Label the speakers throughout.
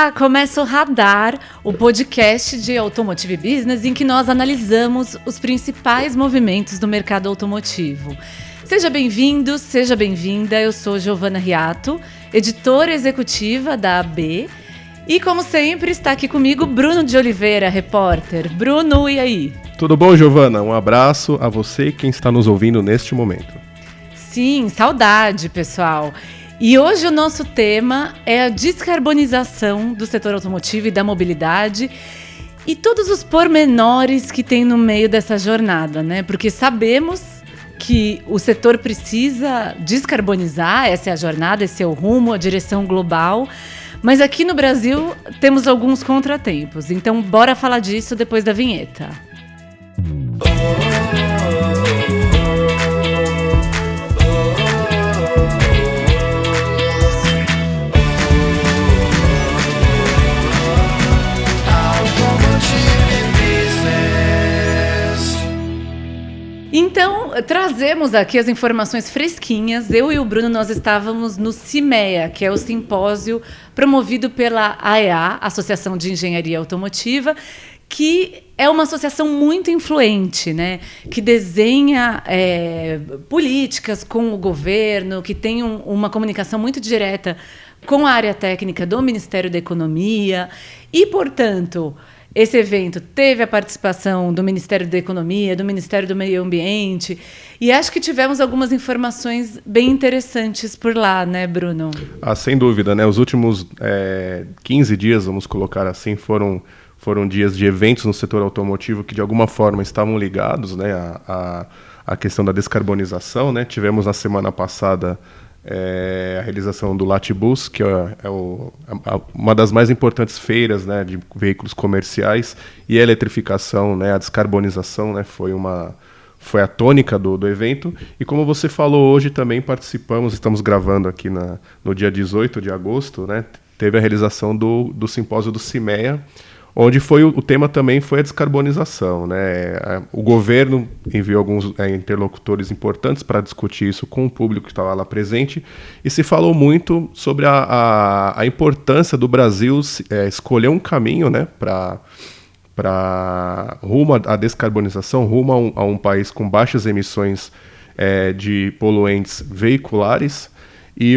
Speaker 1: Olá, começa o Radar, o podcast de Automotive Business em que nós analisamos os principais movimentos do mercado automotivo. Seja bem-vindo, seja bem-vinda, eu sou Giovana Riato, editora executiva da AB e, como sempre, está aqui comigo Bruno de Oliveira, repórter. Bruno, e aí?
Speaker 2: Tudo bom, Giovana? Um abraço a você e quem está nos ouvindo neste momento.
Speaker 1: Sim, saudade, pessoal. E hoje o nosso tema é a descarbonização do setor automotivo e da mobilidade e todos os pormenores que tem no meio dessa jornada, né? Porque sabemos que o setor precisa descarbonizar, essa é a jornada, esse é o rumo, a direção global. Mas aqui no Brasil temos alguns contratempos, então bora falar disso depois da vinheta. Então, trazemos aqui as informações fresquinhas. Eu e o Bruno, nós estávamos no CIMEA, que é o simpósio promovido pela AEA, Associação de Engenharia Automotiva, que é uma associação muito influente, né? Que desenha políticas com o governo, que tem uma comunicação muito direta com a área técnica do Ministério da Economia e, portanto, esse evento teve a participação do Ministério da Economia, do Ministério do Meio Ambiente, e acho que tivemos algumas informações bem interessantes por lá, né, Bruno?
Speaker 2: Sem dúvida, né? Os últimos 15 dias, vamos colocar assim, foram dias de eventos no setor automotivo que, de alguma forma, estavam ligados, né, à questão da descarbonização, né? Tivemos, na semana passada, a realização do Latibus, que uma das mais importantes feiras, né, de veículos comerciais, e a eletrificação, né, a descarbonização, né, foi a tônica do evento. E como você falou, hoje também estamos gravando aqui no dia 18 de agosto, né, teve a realização do simpósio do CIMEA, onde o tema também foi a descarbonização, né? O governo enviou alguns interlocutores importantes para discutir isso com o público que estava lá presente, e se falou muito sobre a importância do Brasil escolher um caminho, né, rumo à descarbonização, rumo a um país com baixas emissões de poluentes veiculares. E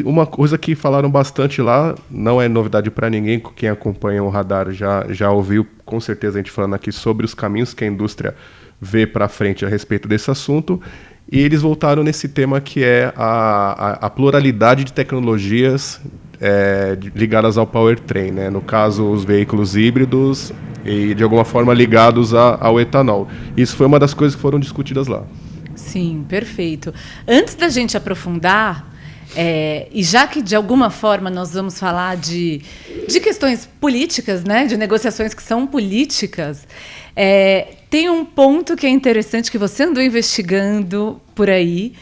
Speaker 2: uma coisa que falaram bastante lá, não é novidade para ninguém, quem acompanha o Radar já ouviu, com certeza, a gente falando aqui sobre os caminhos que a indústria vê para frente a respeito desse assunto, e eles voltaram nesse tema que é a pluralidade de tecnologias ligadas ao powertrain, né? No caso, os veículos híbridos e, de alguma forma, ligados ao etanol. Isso foi uma das coisas que foram discutidas lá.
Speaker 1: Sim, perfeito. Antes da gente aprofundar, e já que, de alguma forma, nós vamos falar de questões políticas, né, de negociações que são políticas, tem um ponto que é interessante que você andou investigando por aí.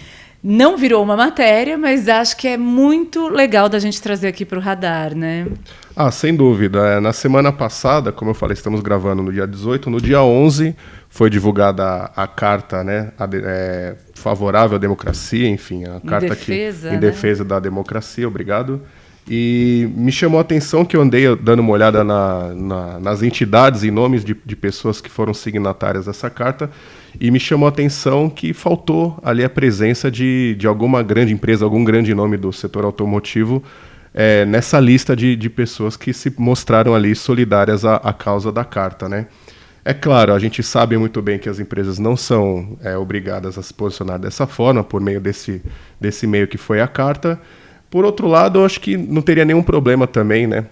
Speaker 1: Não virou uma matéria, mas acho que é muito legal da gente trazer aqui para o Radar, né?
Speaker 2: Sem dúvida. Na semana passada, como eu falei, estamos gravando no dia 18, no dia 11 foi divulgada a carta, né, favorável à democracia, enfim, a carta em defesa da democracia, obrigado. E me chamou a atenção que eu andei dando uma olhada nas entidades e nomes de pessoas que foram signatárias dessa carta, e me chamou a atenção que faltou ali a presença de alguma grande empresa, algum grande nome do setor automotivo nessa lista de pessoas que se mostraram ali solidárias à causa da carta, né? É claro, a gente sabe muito bem que as empresas não são obrigadas a se posicionar dessa forma, por meio desse meio que foi a carta. Por outro lado, eu acho que não teria nenhum problema também, né?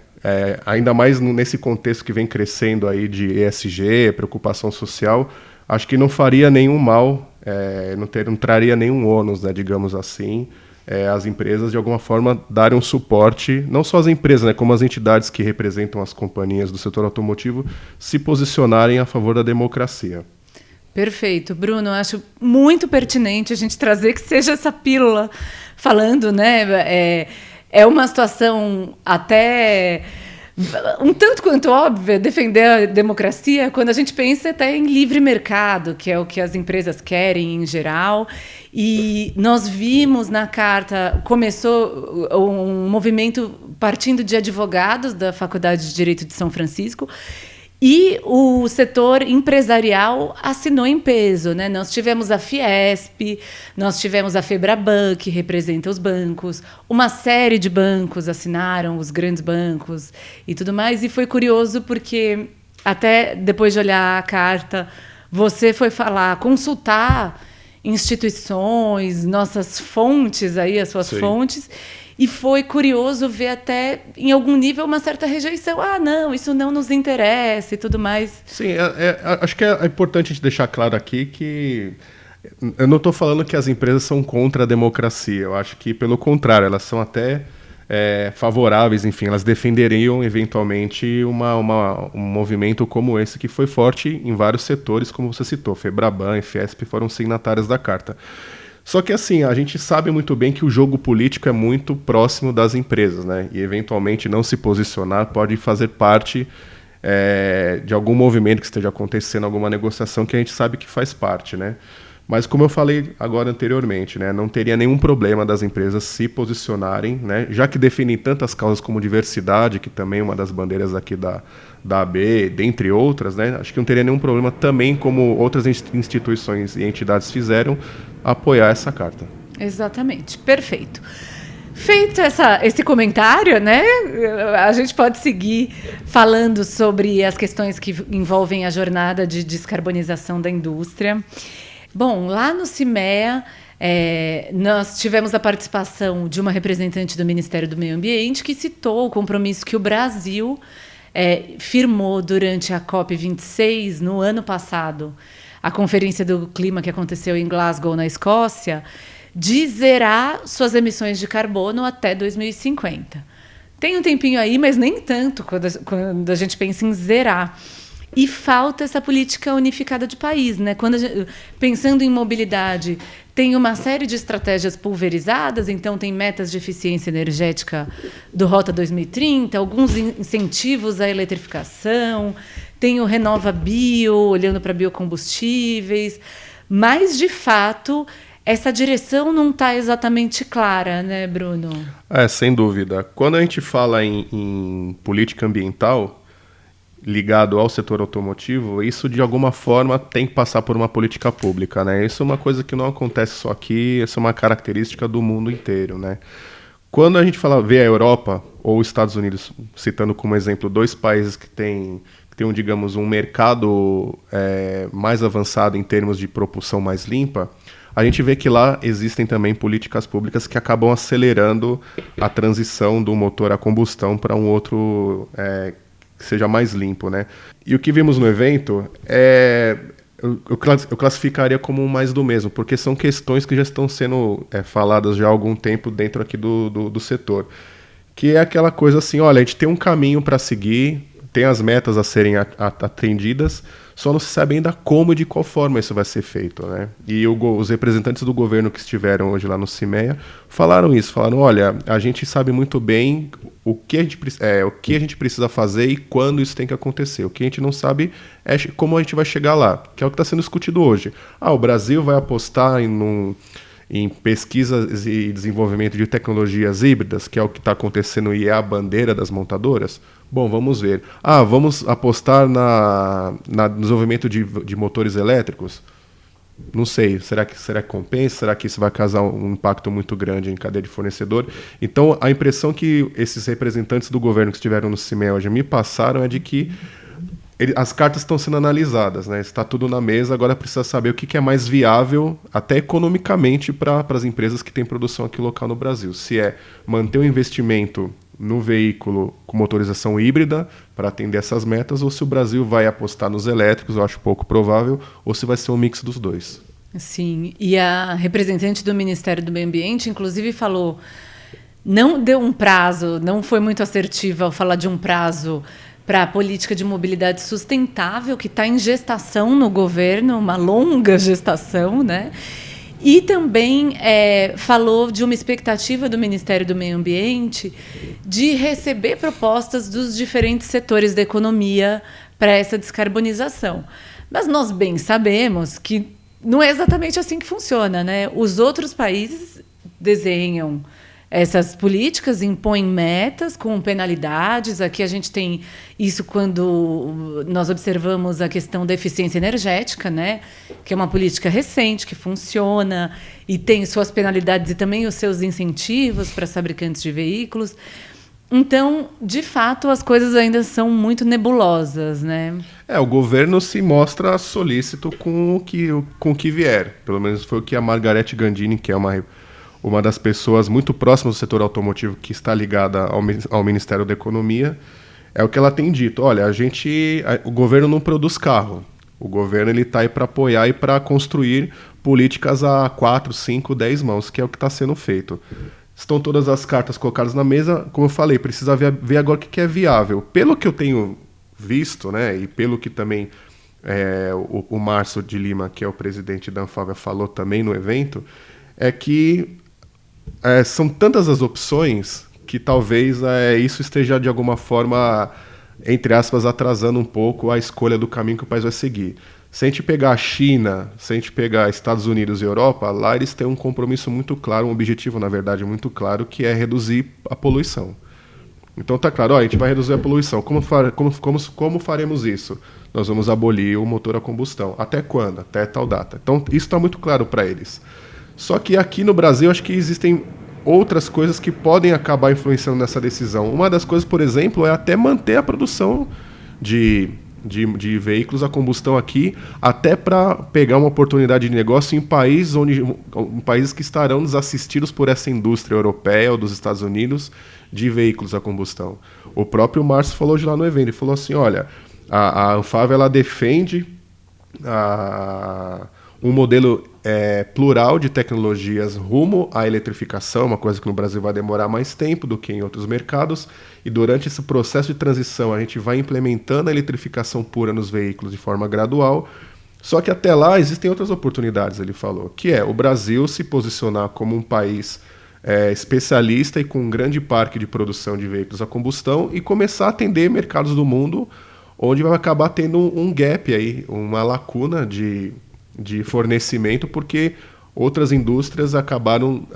Speaker 2: Ainda mais nesse contexto que vem crescendo aí de ESG, preocupação social, acho que não faria nenhum mal, não traria nenhum ônus, né, digamos assim, as empresas de alguma forma darem um suporte, não só as empresas, né, como as entidades que representam as companhias do setor automotivo, se posicionarem a favor da democracia.
Speaker 1: Perfeito, Bruno. Acho muito pertinente a gente trazer que seja essa pílula falando, né? É uma situação até um tanto quanto óbvio defender a democracia quando a gente pensa até em livre mercado, que é o que as empresas querem em geral. E nós vimos na carta, começou um movimento partindo de advogados da Faculdade de Direito de São Francisco, e o setor empresarial assinou em peso, né? Nós tivemos a Fiesp, nós tivemos a Febraban, que representa os bancos, uma série de bancos assinaram, os grandes bancos e tudo mais. E foi curioso porque, até depois de olhar a carta, você foi consultar instituições, nossas fontes, aí, as suas
Speaker 2: Sim.
Speaker 1: fontes. E foi curioso ver até, em algum nível, uma certa rejeição. Ah, não, isso não nos interessa e tudo mais.
Speaker 2: Sim, acho que é importante a gente deixar claro aqui que eu não estou falando que as empresas são contra a democracia. Eu acho que, pelo contrário, elas são até favoráveis, enfim, elas defenderiam, eventualmente, um movimento como esse, que foi forte em vários setores, como você citou. Febraban e Fiesp foram signatárias da carta. Só que, assim, a gente sabe muito bem que o jogo político é muito próximo das empresas, né? E, eventualmente, não se posicionar pode fazer parte de algum movimento que esteja acontecendo, alguma negociação que a gente sabe que faz parte, né? Mas, como eu falei agora anteriormente, né, não teria nenhum problema das empresas se posicionarem, né, já que definem tantas causas como diversidade, que também é uma das bandeiras aqui da AB, dentre outras, né, acho que não teria nenhum problema também, como outras instituições e entidades fizeram, apoiar essa carta.
Speaker 1: Exatamente, perfeito. Feito esse comentário, né, a gente pode seguir falando sobre as questões que envolvem a jornada de descarbonização da indústria. Bom, lá no CIMEA, nós tivemos a participação de uma representante do Ministério do Meio Ambiente que citou o compromisso que o Brasil firmou durante a COP26 no ano passado, a Conferência do Clima que aconteceu em Glasgow, na Escócia, de zerar suas emissões de carbono até 2050. Tem um tempinho aí, mas nem tanto quando a gente pensa em zerar. E falta essa política unificada de país, né? Pensando em mobilidade, tem uma série de estratégias pulverizadas, então tem metas de eficiência energética do Rota 2030, alguns incentivos à eletrificação, tem o Renova Bio, olhando para biocombustíveis, mas, de fato, essa direção não está exatamente clara, né, Bruno?
Speaker 2: Sem dúvida. Quando a gente fala em política ambiental ligado ao setor automotivo, isso de alguma forma tem que passar por uma política pública, né? Isso é uma coisa que não acontece só aqui, isso é uma característica do mundo inteiro, né? Quando a gente vê a Europa ou os Estados Unidos, citando como exemplo dois países que têm digamos, um mercado mais avançado em termos de propulsão mais limpa, a gente vê que lá existem também políticas públicas que acabam acelerando a transição do motor a combustão para um outro que seja mais limpo, né? E o que vimos no evento eu classificaria como mais do mesmo, porque são questões que já estão sendo faladas já há algum tempo dentro aqui do setor, que é aquela coisa assim, olha, a gente tem um caminho para seguir, tem as metas a serem atendidas, só não se sabe ainda como e de qual forma isso vai ser feito, né? E os representantes do governo que estiveram hoje lá no CIMEA falaram isso, olha, a gente sabe muito bem o que a gente precisa fazer e quando isso tem que acontecer. O que a gente não sabe é como a gente vai chegar lá, que é o que está sendo discutido hoje. O Brasil vai apostar em pesquisas e desenvolvimento de tecnologias híbridas, que é o que está acontecendo e é a bandeira das montadoras? Bom, vamos ver. Vamos apostar no desenvolvimento de motores elétricos? Não sei. Será que compensa? Será que isso vai causar um impacto muito grande em cadeia de fornecedor? Então, a impressão que esses representantes do governo que estiveram no CIMEA hoje me passaram é de que as cartas estão sendo analisadas, né? Está tudo na mesa, agora precisa saber o que é mais viável, até economicamente, para as empresas que têm produção aqui local no Brasil. Se é manter o investimento no veículo com motorização híbrida para atender essas metas, ou se o Brasil vai apostar nos elétricos, eu acho pouco provável, ou se vai ser um mix dos dois.
Speaker 1: Sim, e a representante do Ministério do Meio Ambiente, inclusive, falou, não deu um prazo, não foi muito assertiva ao falar de um prazo para a política de mobilidade sustentável, que está em gestação no governo, uma longa gestação, né? E também falou de uma expectativa do Ministério do Meio Ambiente de receber propostas dos diferentes setores da economia para essa descarbonização. Mas nós bem sabemos que não é exatamente assim que funciona, né? Os outros países desenham essas políticas, impõem metas com penalidades. Aqui a gente tem isso quando nós observamos a questão da eficiência energética, né? Que é uma política recente, que funciona e tem suas penalidades e também os seus incentivos para os fabricantes de veículos. Então, de fato, as coisas ainda são muito nebulosas, né?
Speaker 2: O governo se mostra solícito com o que vier. Pelo menos foi o que a Margarete Gandini, que é uma das pessoas muito próximas do setor automotivo que está ligada ao Ministério da Economia, é o que ela tem dito. Olha, o governo não produz carro. O governo está aí para apoiar e para construir políticas a 4, 5, 10 mãos, que é o que está sendo feito. Estão todas as cartas colocadas na mesa, como eu falei, precisa ver agora o que é viável. Pelo que eu tenho visto, né, e pelo que também o Márcio de Lima, que é o presidente da Anfávia, falou também no evento, é que são tantas as opções que talvez isso esteja, de alguma forma, entre aspas, atrasando um pouco a escolha do caminho que o país vai seguir. Se a gente pegar a China, se a gente pegar Estados Unidos e Europa, lá eles têm um compromisso muito claro, um objetivo, na verdade, muito claro, que é reduzir a poluição. Então tá claro, a gente vai reduzir a poluição. Como faremos isso? Nós vamos abolir o motor a combustão. Até quando? Até tal data. Então isso está muito claro para eles. Só que aqui no Brasil, acho que existem outras coisas que podem acabar influenciando nessa decisão. Uma das coisas, por exemplo, é até manter a produção de veículos a combustão aqui, até para pegar uma oportunidade de negócio em países que estarão desassistidos por essa indústria europeia ou dos Estados Unidos de veículos a combustão. O próprio Márcio falou de lá no evento, ele falou assim, olha, a Anfávia ela defende um modelo plural de tecnologias rumo à eletrificação, uma coisa que no Brasil vai demorar mais tempo do que em outros mercados, e durante esse processo de transição a gente vai implementando a eletrificação pura nos veículos de forma gradual, só que até lá existem outras oportunidades, ele falou, que é o Brasil se posicionar como um país especialista e com um grande parque de produção de veículos a combustão e começar a atender mercados do mundo onde vai acabar tendo um gap aí, uma lacuna de fornecimento, porque outras indústrias acabaram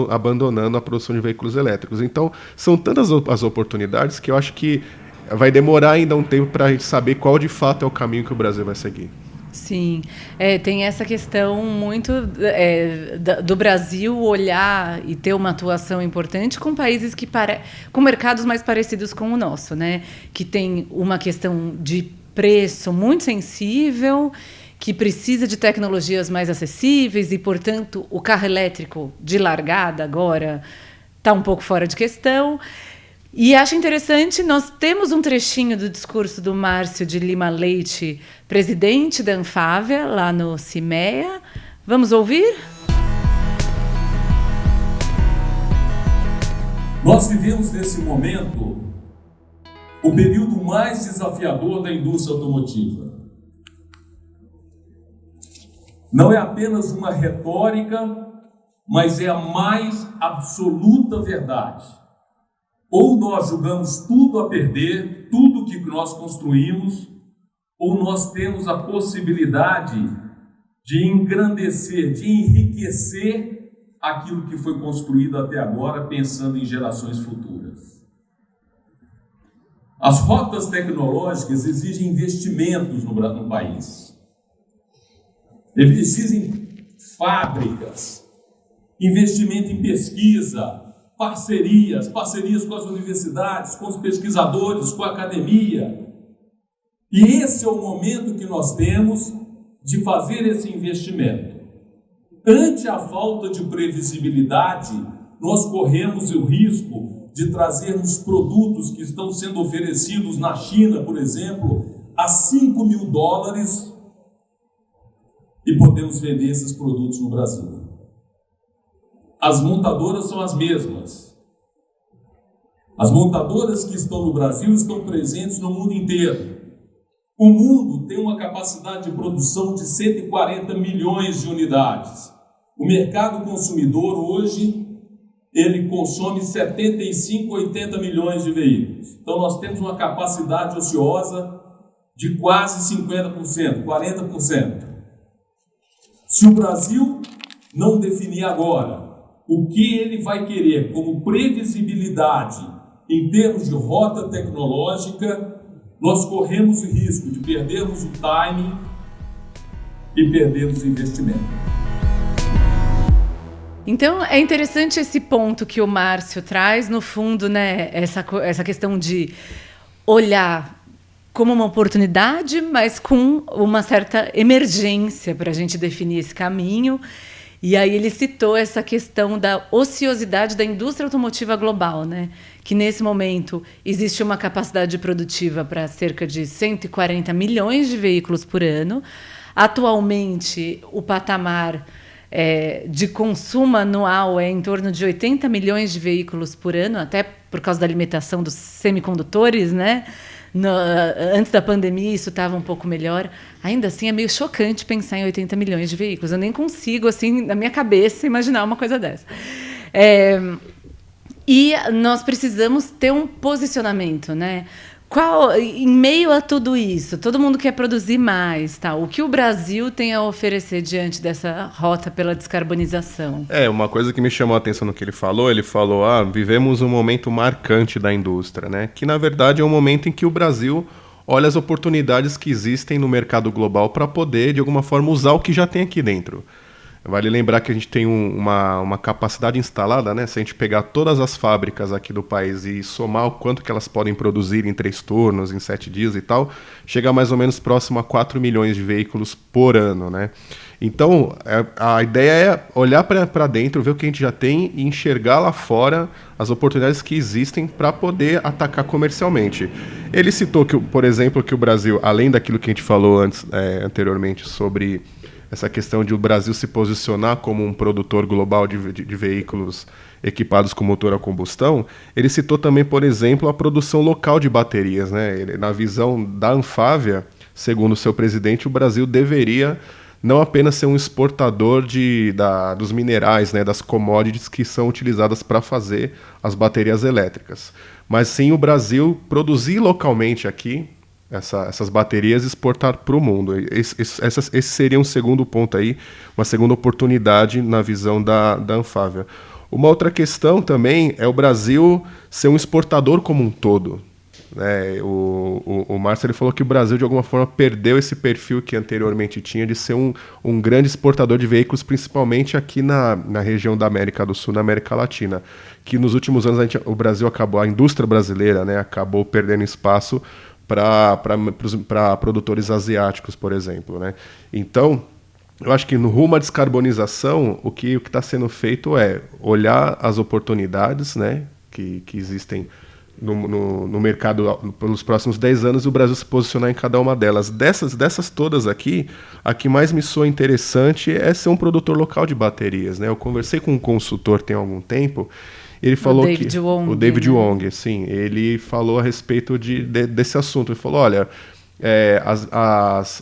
Speaker 2: abandonando a produção de veículos elétricos. Então, são tantas as oportunidades que eu acho que vai demorar ainda um tempo para a gente saber qual de fato é o caminho que o Brasil vai seguir.
Speaker 1: Sim, tem essa questão muito do Brasil olhar e ter uma atuação importante com países com mercados mais parecidos com o nosso, né? Que tem uma questão de preço muito sensível, que precisa de tecnologias mais acessíveis e, portanto, o carro elétrico de largada agora está um pouco fora de questão. E acho interessante, nós temos um trechinho do discurso do Márcio de Lima Leite, presidente da Anfávia, lá no CIMEA. Vamos ouvir?
Speaker 3: Nós vivemos nesse momento o período mais desafiador da indústria automotiva. Não é apenas uma retórica, mas é a mais absoluta verdade. Ou nós jogamos tudo a perder, tudo que nós construímos, ou nós temos a possibilidade de engrandecer, de enriquecer aquilo que foi construído até agora, pensando em gerações futuras. As rotas tecnológicas exigem investimentos no país. Existem fábricas, investimento em pesquisa, parcerias com as universidades, com os pesquisadores, com a academia. E esse é o momento que nós temos de fazer esse investimento. Ante a falta de previsibilidade, nós corremos o risco de trazermos produtos que estão sendo oferecidos na China, por exemplo, a $5.000 e podemos vender esses produtos no Brasil. As montadoras são as mesmas. As montadoras que estão no Brasil estão presentes no mundo inteiro. O mundo tem uma capacidade de produção de 140 milhões de unidades. O mercado consumidor hoje, ele consome 75, 80 milhões de veículos. Então nós temos uma capacidade ociosa de quase 50%, 40%. Se o Brasil não definir agora o que ele vai querer como previsibilidade em termos de rota tecnológica, nós corremos o risco de perdermos o timing e perdermos o investimento.
Speaker 1: Então, é interessante esse ponto que o Márcio traz, no fundo, né, essa questão de olhar como uma oportunidade, mas com uma certa emergência para a gente definir esse caminho. E aí ele citou essa questão da ociosidade da indústria automotiva global, né? Que nesse momento existe uma capacidade produtiva para cerca de 140 milhões de veículos por ano. Atualmente, o patamar de consumo anual é em torno de 80 milhões de veículos por ano, até por causa da limitação dos semicondutores, né? Antes da pandemia isso estava um pouco melhor. Ainda assim é meio chocante pensar em 80 milhões de veículos. Eu nem consigo, assim, na minha cabeça, imaginar uma coisa dessa. E nós precisamos ter um posicionamento, né? Em meio a tudo isso, todo mundo quer produzir mais, tá? O que o Brasil tem a oferecer diante dessa rota pela descarbonização?
Speaker 2: Uma coisa que me chamou a atenção no que ele falou, vivemos um momento marcante da indústria, né? Que na verdade é um momento em que o Brasil olha as oportunidades que existem no mercado global para poder, de alguma forma, usar o que já tem aqui dentro. Vale lembrar que a gente tem uma capacidade instalada, né? Se a gente pegar todas as fábricas aqui do país e somar o quanto que elas podem produzir em 3 turnos, em 7 dias e tal, chega mais ou menos próximo a 4 milhões de veículos por ano, né? Então, a ideia é olhar para dentro, ver o que a gente já tem e enxergar lá fora as oportunidades que existem para poder atacar comercialmente. Ele citou, por exemplo, que o Brasil, além daquilo que a gente falou anteriormente sobre essa questão de o Brasil se posicionar como um produtor global de veículos equipados com motor a combustão, ele citou também, por exemplo, a produção local de baterias, né? Na visão da Anfávia, segundo o seu presidente, o Brasil deveria não apenas ser um exportador dos minerais, né, das commodities que são utilizadas para fazer as baterias elétricas, mas sim o Brasil produzir localmente aqui essas baterias e exportar para o mundo. Esse seria um segundo ponto aí, uma segunda oportunidade na visão da Anfávia. Uma outra questão também é o Brasil ser um exportador como um todo. O Márcio falou que o Brasil, de alguma forma, perdeu esse perfil que anteriormente tinha de ser um grande exportador de veículos, principalmente aqui na região da América do Sul, na América Latina, que nos últimos anos o Brasil a indústria brasileira, né, acabou perdendo espaço para produtores asiáticos, por exemplo, né? Então, eu acho que no rumo à descarbonização, o que está sendo feito é olhar as oportunidades, né, que existem no mercado pelos próximos 10 anos e o Brasil se posicionar em cada uma delas. Dessas todas aqui, a que mais me soa interessante é ser um produtor local de baterias, né? Eu conversei com um consultor tem algum tempo. Ele falou o David Wong, sim, ele falou a respeito desse assunto. Ele falou, olha,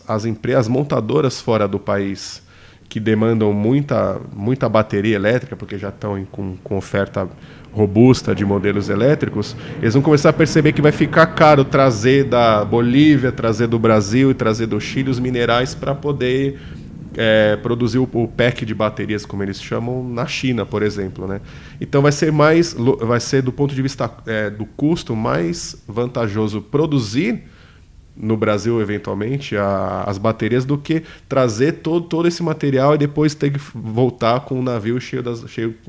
Speaker 2: as empresas montadoras fora do país que demandam muita bateria elétrica, porque já estão com oferta robusta de modelos elétricos, eles vão começar a perceber que vai ficar caro trazer da Bolívia, trazer do Brasil e trazer do Chile os minerais para poder produzir o pack de baterias, como eles chamam, na China, por exemplo, né? Então vai ser do ponto de vista do custo mais vantajoso produzir no Brasil, eventualmente, as baterias do que trazer todo esse material e depois ter que voltar com um navio cheio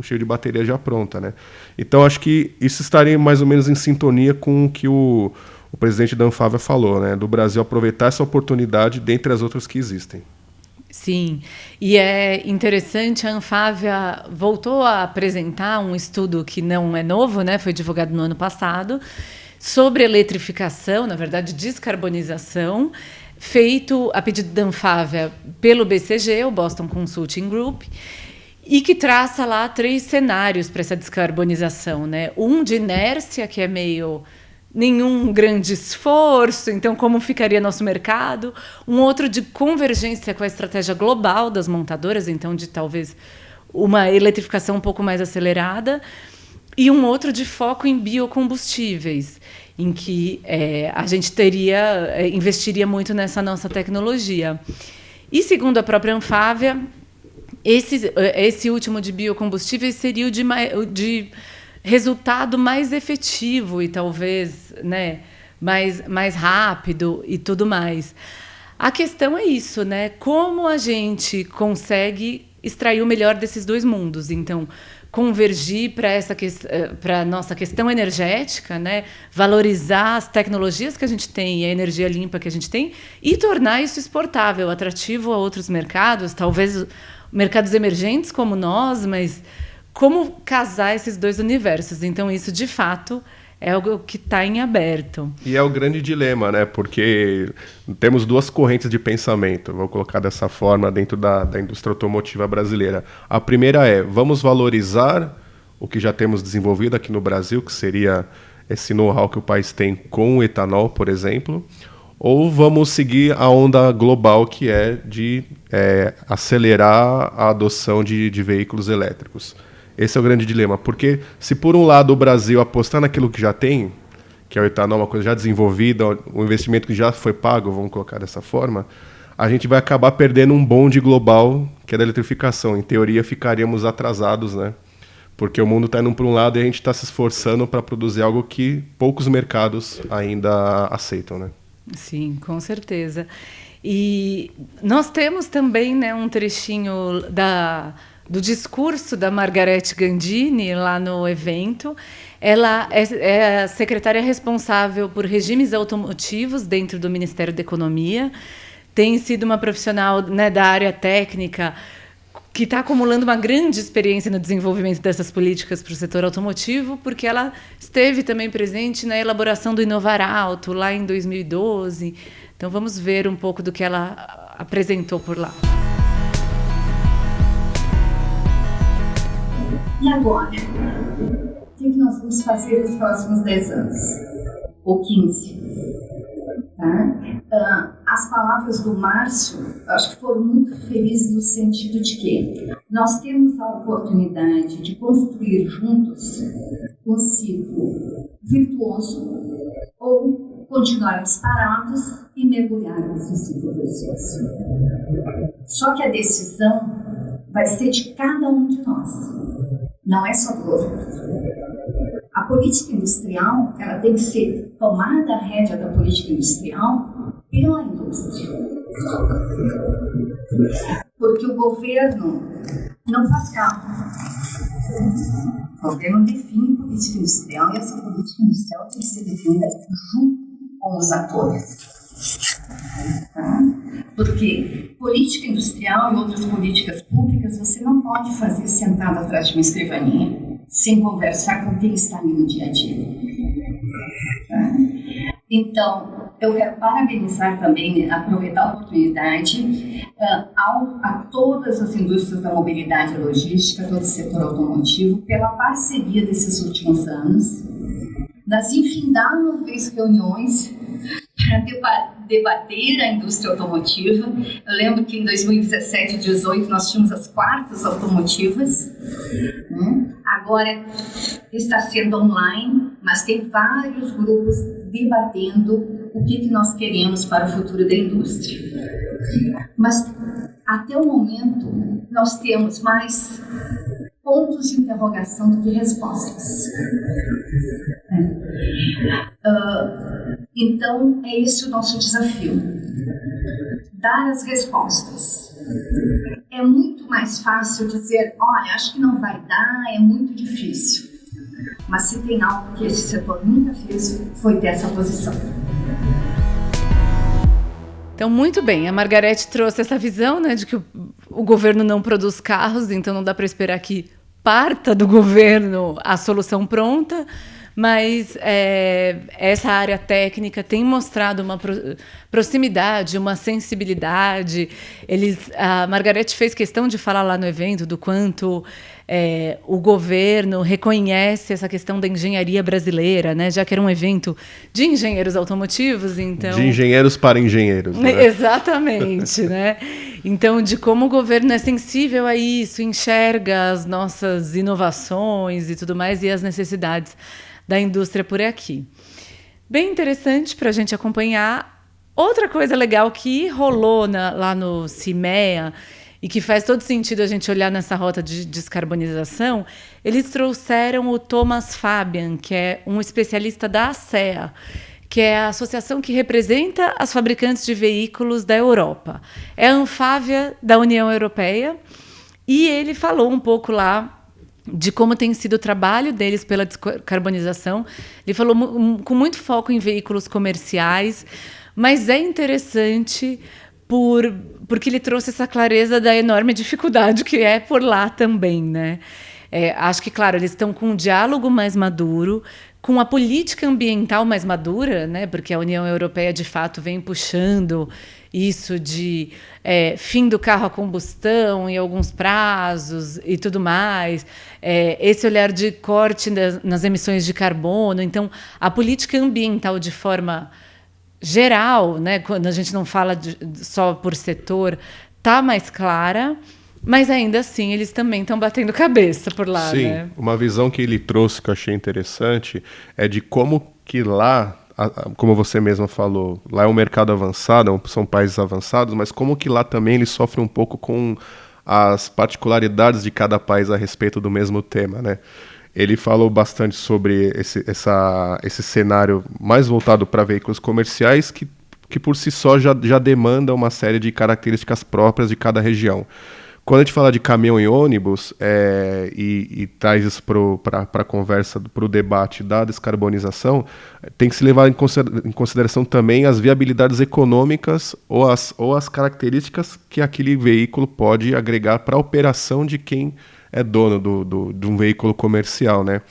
Speaker 2: de bateria já pronta, né? Então acho que isso estaria mais ou menos em sintonia com o que o presidente da Anfávia falou, né? Do Brasil aproveitar essa oportunidade dentre as outras que existem.
Speaker 1: Sim, e é interessante, a Anfávia voltou a apresentar um estudo que não é novo, né? Foi divulgado no ano passado, sobre eletrificação, na verdade, descarbonização, feito a pedido da Anfávia pelo BCG, o Boston Consulting Group, e que traça lá 3 cenários para essa descarbonização, né? Um de inércia, que é meio nenhum grande esforço, então como ficaria nosso mercado? Um outro de convergência com a estratégia global das montadoras, então de talvez uma eletrificação um pouco mais acelerada, e um outro de foco em biocombustíveis, em que a gente investiria muito nessa nossa tecnologia. E, segundo a própria Anfávia, esse último de biocombustíveis seria o de resultado mais efetivo e talvez, né, mais rápido e tudo mais. A questão é isso, né? Como a gente consegue extrair o melhor desses dois mundos? Então, convergir para a nossa questão energética, né? Valorizar as tecnologias que a gente tem e a energia limpa que a gente tem e tornar isso exportável, atrativo a outros mercados, talvez mercados emergentes como nós, mas como casar esses dois universos. Então, isso, de fato, é algo que está em aberto.
Speaker 2: E é o grande dilema, né? Porque temos duas correntes de pensamento, vou colocar dessa forma, dentro da indústria automotiva brasileira. A primeira é, vamos valorizar o que já temos desenvolvido aqui no Brasil, que seria esse know-how que o país tem com o etanol, por exemplo, ou vamos seguir a onda global, que é de acelerar a adoção de veículos elétricos. Esse é o grande dilema, porque se por um lado o Brasil apostar naquilo que já tem, que é o etanol, uma coisa já desenvolvida, um investimento que já foi pago, vamos colocar dessa forma, a gente vai acabar perdendo um bonde global, que é da eletrificação. Em teoria, ficaríamos atrasados, né? Porque o mundo está indo para um lado e a gente está se esforçando para produzir algo que poucos mercados ainda aceitam, né?
Speaker 1: Sim, com certeza. E nós temos também, né, um trechinho do discurso da Margarete Gandini lá no evento. Ela é a secretária responsável por regimes automotivos dentro do Ministério da Economia. Tem sido uma profissional, né, da área técnica que está acumulando uma grande experiência no desenvolvimento dessas políticas para o setor automotivo, porque ela esteve também presente na elaboração do Inovar Alto, lá em 2012. Então, vamos ver um pouco do que ela apresentou por lá.
Speaker 4: E agora? O que nós vamos fazer nos próximos 10 anos? Ou 15? Tá? As palavras do Márcio, acho que foram muito felizes no sentido de que nós temos a oportunidade de construir juntos um ciclo virtuoso ou continuarmos parados e mergulharmos no ciclo vicioso. Só que a decisão vai ser de cada um de nós. Não é só do governo. A política industrial, ela tem que ser tomada a rédea da política industrial pela indústria. Porque o governo não faz carro. O governo define política industrial e essa política industrial tem que ser definida junto com os atores. Tá? Porque política industrial e outras políticas públicas você não pode fazer sentado atrás de uma escrivaninha sem conversar com quem está ali no dia a dia. Tá? Então, eu quero parabenizar também, aproveitar a oportunidade a todas as indústrias da mobilidade e logística, todo o setor automotivo, pela parceria desses últimos anos, das infindáveis reuniões para debater a indústria automotiva. Eu lembro que em 2017 e 2018 nós tínhamos as quartas automotivas, né? Agora está sendo online, mas tem vários grupos debatendo o que nós queremos para o futuro da indústria. Mas até o momento nós temos mais pontos de interrogação do que respostas. Então, é esse o nosso desafio. Dar as respostas. É muito mais fácil dizer, olha, acho que não vai dar, é muito difícil. Mas se tem algo que esse setor nunca fez, foi ter essa posição.
Speaker 1: Então, muito bem, a Margarete trouxe essa visão, né, de que o governo não produz carros, então não dá para esperar que parta do governo a solução pronta, mas essa área técnica tem mostrado uma proximidade, uma sensibilidade. A Margarete fez questão de falar lá no evento do quanto o governo reconhece essa questão da engenharia brasileira, né? Já que era um evento de engenheiros automotivos, então...
Speaker 2: De engenheiros para engenheiros, né?
Speaker 1: Exatamente, né? Então, de como o governo é sensível a isso, enxerga as nossas inovações e tudo mais, e as necessidades da indústria por aqui. Bem interessante para a gente acompanhar. Outra coisa legal que rolou lá no CIMEA, e que faz todo sentido a gente olhar nessa rota de descarbonização, eles trouxeram o Thomas Fabian, que é um especialista da ACEA, que é a associação que representa as fabricantes de veículos da Europa. É a Anfávia da União Europeia, e ele falou um pouco lá de como tem sido o trabalho deles pela descarbonização. Ele falou com muito foco em veículos comerciais, mas é interessante porque ele trouxe essa clareza da enorme dificuldade que é por lá também, né? Acho que, claro, eles estão com um diálogo mais maduro, com a política ambiental mais madura, né? Porque a União Europeia, de fato, vem puxando isso de fim do carro a combustão em alguns prazos e tudo mais, esse olhar de corte nas emissões de carbono. Então, a política ambiental de forma geral, né, quando a gente não fala só por setor, está mais clara, mas ainda assim eles também estão batendo cabeça por lá.
Speaker 2: Sim,
Speaker 1: né?
Speaker 2: Uma visão que ele trouxe que eu achei interessante é de como que lá, como você mesma falou, lá é um mercado avançado, são países avançados, mas como que lá também ele sofre um pouco com as particularidades de cada país a respeito do mesmo tema, né? Ele falou bastante sobre esse cenário mais voltado para veículos comerciais que por si só já demanda uma série de características próprias de cada região. Quando a gente fala de caminhão e ônibus e traz isso para a conversa, para o debate da descarbonização, tem que se levar em consideração também as viabilidades econômicas ou as características que aquele veículo pode agregar para a operação de quem é dono de um veículo comercial, né?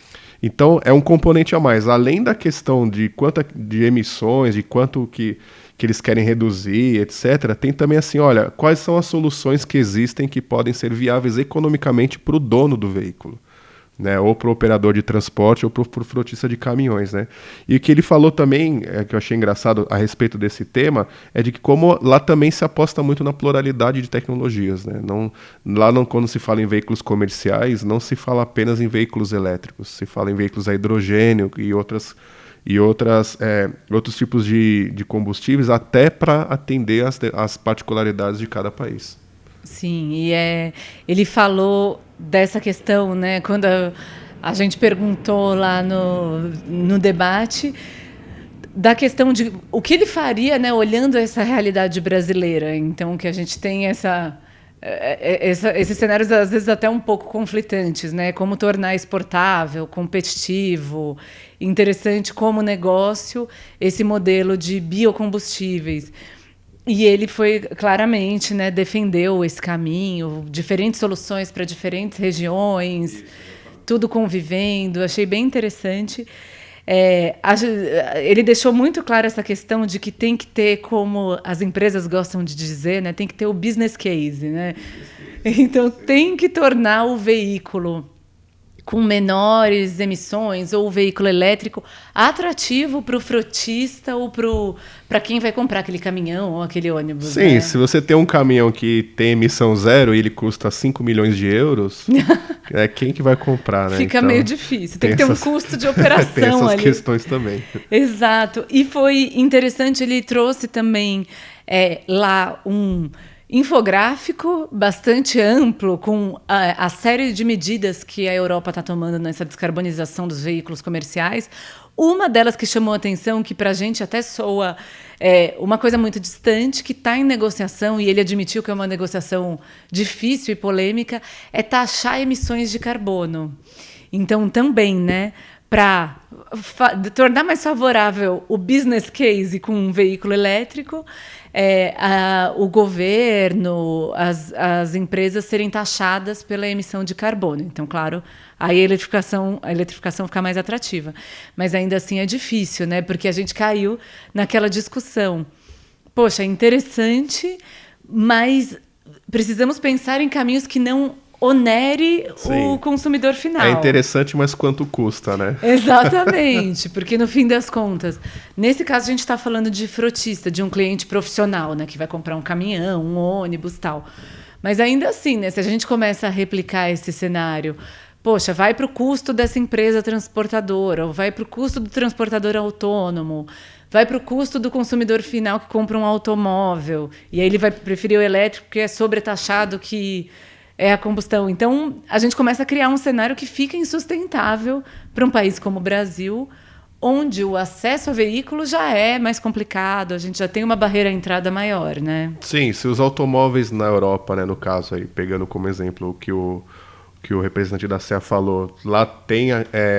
Speaker 2: Então, é um componente a mais. Além da questão de emissões, de quanto que eles querem reduzir, etc., tem também assim, olha, quais são as soluções que existem que podem ser viáveis economicamente para o dono do veículo, né? Ou para o operador de transporte ou para o frotista de caminhões, né? E o que ele falou também, que eu achei engraçado a respeito desse tema, é de que como lá também se aposta muito na pluralidade de tecnologias, né? Quando se fala em veículos comerciais, não se fala apenas em veículos elétricos, se fala em veículos a hidrogênio e outros tipos de combustíveis, até para atender as particularidades de cada país.
Speaker 1: Sim, ele falou dessa questão, né, quando a gente perguntou lá no debate, da questão de o que ele faria, né, olhando essa realidade brasileira. Então, que a gente tem esses cenários, às vezes, até um pouco conflitantes, né? Como tornar exportável, competitivo, interessante como negócio esse modelo de biocombustíveis. E ele foi claramente, né, defendeu esse caminho, diferentes soluções para diferentes regiões, tudo convivendo. Achei bem interessante. Ele deixou muito claro essa questão de que tem que ter, como as empresas gostam de dizer, né, tem que ter o business case, né? Então tem que tornar o veículo com menores emissões ou o veículo elétrico atrativo para o frotista ou para quem vai comprar aquele caminhão ou aquele ônibus.
Speaker 2: Sim,
Speaker 1: né?
Speaker 2: Se você tem um caminhão que tem emissão zero e ele custa 5 milhões de euros, quem que vai comprar, né?
Speaker 1: Fica meio difícil, tem que ter um custo de operação
Speaker 2: tem essas
Speaker 1: ali.
Speaker 2: questões também.
Speaker 1: Exato, e foi interessante, ele trouxe também lá um infográfico bastante amplo com a série de medidas que a Europa está tomando nessa descarbonização dos veículos comerciais. Uma delas que chamou a atenção, que para a gente até soa uma coisa muito distante, que está em negociação, e ele admitiu que é uma negociação difícil e polêmica, é taxar emissões de carbono. Então, também, né, para tornar mais favorável o business case com um veículo elétrico, o governo, as empresas serem taxadas pela emissão de carbono. Então, claro, aí a eletrificação fica mais atrativa. Mas ainda assim é difícil, né? Porque a gente caiu naquela discussão. Poxa, é interessante, mas precisamos pensar em caminhos que não onere
Speaker 2: Sim.
Speaker 1: o consumidor final.
Speaker 2: É interessante, mas quanto custa, né?
Speaker 1: Exatamente, porque no fim das contas, nesse caso a gente está falando de frotista, de um cliente profissional, né, que vai comprar um caminhão, um ônibus, tal. Mas ainda assim, né, se a gente começa a replicar esse cenário, poxa, vai para o custo dessa empresa transportadora, ou vai para o custo do transportador autônomo, vai para o custo do consumidor final que compra um automóvel, e aí ele vai preferir o elétrico porque é sobretaxado que é a combustão. Então, a gente começa a criar um cenário que fica insustentável para um país como o Brasil, onde o acesso a veículos já é mais complicado, a gente já tem uma barreira à entrada maior, né?
Speaker 2: Sim, se os automóveis na Europa, né, no caso, aí, pegando como exemplo o que o representante da SEA falou, lá tem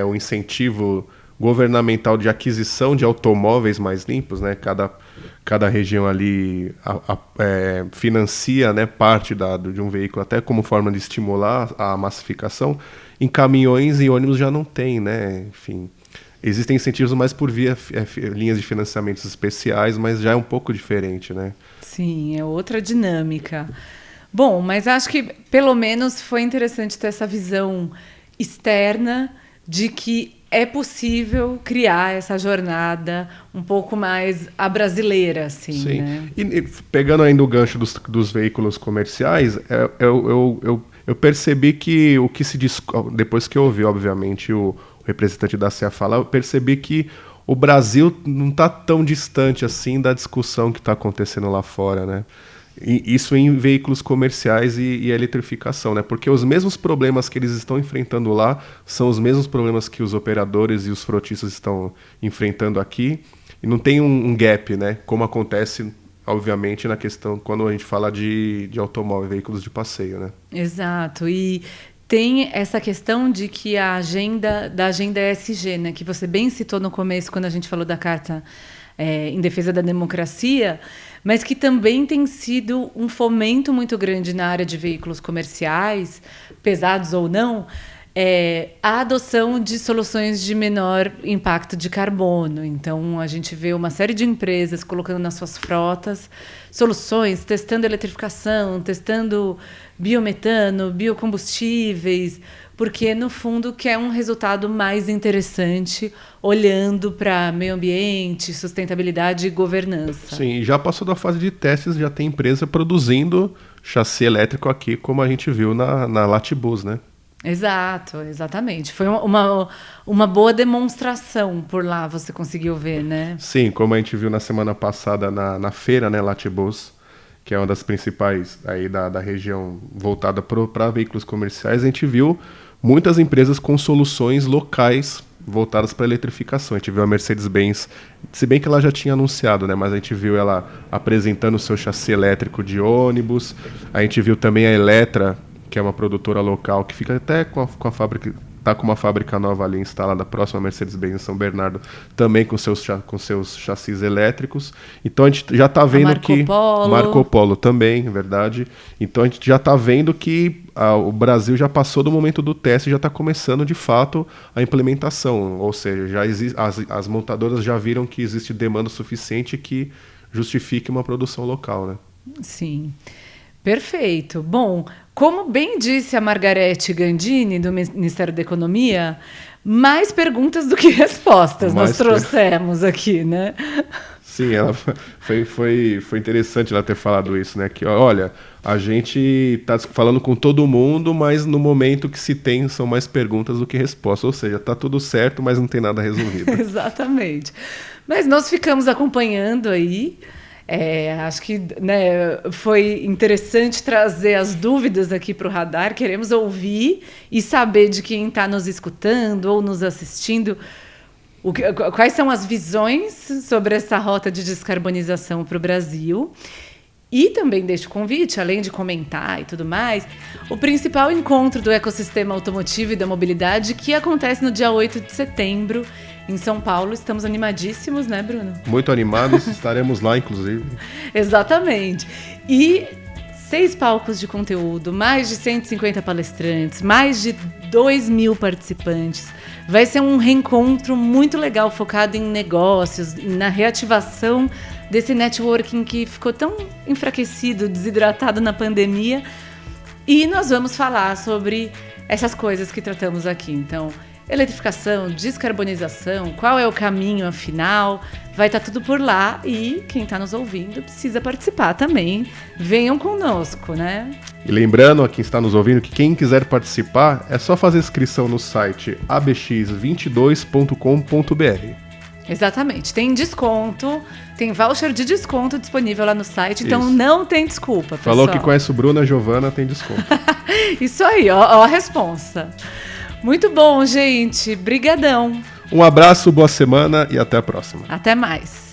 Speaker 2: o incentivo governamental de aquisição de automóveis mais limpos, né? Cada região ali financia, né, parte de um veículo até como forma de estimular a massificação. Em caminhões e ônibus já não tem, né? Enfim, existem incentivos mais por via linhas de financiamentos especiais, mas já é um pouco diferente, né?
Speaker 1: Sim, é outra dinâmica. Bom, mas acho que pelo menos foi interessante ter essa visão externa de que é possível criar essa jornada um pouco mais abrasileira, assim.
Speaker 2: Sim.
Speaker 1: Né?
Speaker 2: E pegando ainda o gancho dos veículos comerciais, eu percebi que o que se diz, depois que eu ouvi, obviamente, o representante da SEA falar, eu percebi que o Brasil não está tão distante assim da discussão que está acontecendo lá fora, né? Isso em veículos comerciais e a eletrificação, né? Porque os mesmos problemas que eles estão enfrentando lá são os mesmos problemas que os operadores e os frotistas estão enfrentando aqui. E não tem um gap, né? Como acontece, obviamente, na questão quando a gente fala de automóvel, veículos de passeio, né?
Speaker 1: Exato. E tem essa questão de que a agenda ESG, né? Que você bem citou no começo, quando a gente falou da Carta em Defesa da Democracia, mas que também tem sido um fomento muito grande na área de veículos comerciais, pesados ou não, a adoção de soluções de menor impacto de carbono. Então, a gente vê uma série de empresas colocando nas suas frotas soluções, testando eletrificação, testando biometano, biocombustíveis, porque, no fundo, quer um resultado mais interessante, olhando para meio ambiente, sustentabilidade e governança.
Speaker 2: Sim, já passou da fase de testes, já tem empresa produzindo chassi elétrico aqui, como a gente viu na Latibus, né?
Speaker 1: Exato, exatamente. Foi uma boa demonstração por lá, você conseguiu ver, né?
Speaker 2: Sim, como a gente viu na semana passada na feira, né, Latibus, que é uma das principais aí da região voltada para veículos comerciais, a gente viu muitas empresas com soluções locais voltadas para a eletrificação. A gente viu a Mercedes-Benz, se bem que ela já tinha anunciado, né, mas a gente viu ela apresentando o seu chassi elétrico de ônibus. A gente viu também a Eletra, que é uma produtora local, que fica até com a fábrica, está com uma fábrica nova ali instalada próxima à Mercedes-Benz em São Bernardo, também com seus chassis elétricos. Então a gente já está vendo Marco Polo também, é verdade. Então a gente já está vendo que o Brasil já passou do momento do teste e já está começando de fato a implementação. Ou seja, já as montadoras já viram que existe demanda suficiente que justifique uma produção local, né?
Speaker 1: Sim. Perfeito. Bom, como bem disse a Margarete Gandini, do Ministério da Economia, mais perguntas do que respostas nós trouxemos aqui, né?
Speaker 2: Sim, foi interessante ela ter falado isso, né? Que, olha, a gente está falando com todo mundo, mas no momento que se tem são mais perguntas do que respostas. Ou seja, está tudo certo, mas não tem nada resolvido.
Speaker 1: Exatamente. Mas nós ficamos acompanhando aí. Acho que, né, foi interessante trazer as dúvidas aqui para o radar. Queremos ouvir e saber de quem está nos escutando ou nos assistindo quais são as visões sobre essa rota de descarbonização para o Brasil. E também deixo o convite, além de comentar e tudo mais, o principal encontro do ecossistema automotivo e da mobilidade, que acontece no dia 8 de setembro, em São Paulo. Estamos animadíssimos, né, Bruno?
Speaker 2: Muito animados, estaremos lá, inclusive.
Speaker 1: Exatamente. E 6 palcos de conteúdo, mais de 150 palestrantes, mais de 2.000 participantes. Vai ser um reencontro muito legal, focado em negócios, na reativação desse networking que ficou tão enfraquecido, desidratado na pandemia. E nós vamos falar sobre essas coisas que tratamos aqui. Então, eletrificação, descarbonização, qual é o caminho afinal, vai estar tudo por lá e quem está nos ouvindo precisa participar também. Venham conosco, né?
Speaker 2: E lembrando a quem está nos ouvindo que quem quiser participar é só fazer inscrição no site abx22.com.br.
Speaker 1: Exatamente, tem desconto, tem voucher de desconto disponível lá no site, então não tem desculpa, pessoal.
Speaker 2: Falou que conhece o Bruno, a Giovana, tem desconto.
Speaker 1: Isso aí, ó a responsa. Muito bom, gente. Brigadão.
Speaker 2: Um abraço, boa semana e até a próxima.
Speaker 1: Até mais.